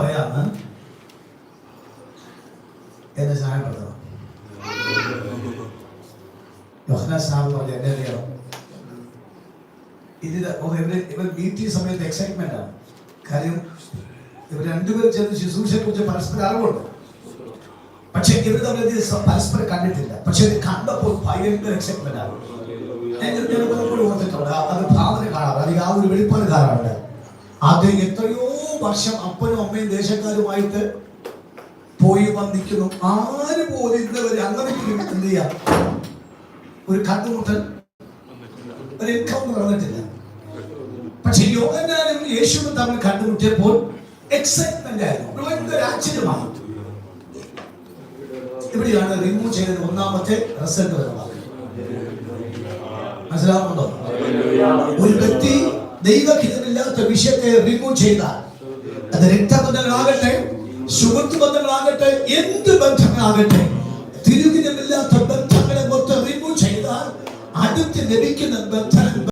പറയാന്ന് എന്നെ സ്നാനപ്പെടുത്തണം. യോഹന്നാൻ സ്നാനം പറഞ്ഞ എന്നെ അറിയണം. ഇവർ മീറ്റിംഗ് സമയത്ത് എക്സൈറ്റ്മെന്റ് ആണ്. കാര്യം ഇവർ രണ്ടുപേരും ചേർന്ന് ശുശ്രൂഷയെ കുറിച്ച് പരസ്പരം അറിവുണ്ട്. പക്ഷെ ഇവർ തമ്മിൽ പരസ്പരം കണ്ടിട്ടില്ല. പക്ഷെ ഇത് കണ്ടപ്പോൾ ഭയങ്കര എക്സൈറ്റ്മെന്റ് ആണ്. ഞാൻ പലപ്പോഴും ഓർത്തിട്ടുണ്ട്. അത് ഭാവന കാണാറ്, അല്ലെങ്കിൽ ആ ഒരു വെളിപ്പാട് കാണാറുണ്ട്. അത് എത്രയോ വർഷം അപ്പനും അമ്മയും ദേശക്കാരുമായിട്ട് പോയി വന്നിരിക്കുന്നു. ആര് പോലും ഇന്നവരെ അങ്ങനെ എന്ത് ചെയ്യാം, ഒരു കണ്ടുമുട്ടൽ, ഒരു എൻകൗണ്ടർ നടന്നിട്ടില്ല. പക്ഷെ യോഹന്നാനും യേശുവും തമ്മിൽ കണ്ടുമുട്ടിയപ്പോൾ എക്സൈറ്റ്മെന്റ് ആയിരുന്നു, ഭയങ്കര ആശ്ചര്യമാണ്. ഇവിടെയാണ് റിമൂവ് ചെയ്തത് ഒന്നാമത്തെ റിസൾട്ട് വരുന്നത്. മനസ്സിലാവുന്നുണ്ടോ? ഒരു വ്യക്തി ദൈവഹിതമില്ലാത്ത വിഷയത്തെ റിമൂവ് ചെയ്താൽ, അത് രക്തബന്ധങ്ങളാകട്ടെ, സുഹൃത്ത് ബന്ധങ്ങളാകട്ടെ, എന്ത് ബന്ധങ്ങളാകട്ടെ, തിരുഹിതമില്ലാത്ത ബന്ധങ്ങളെ മൊത്തം റിമൂവ് ചെയ്താൽ അടുത്ത് ലഭിക്കുന്ന ബന്ധം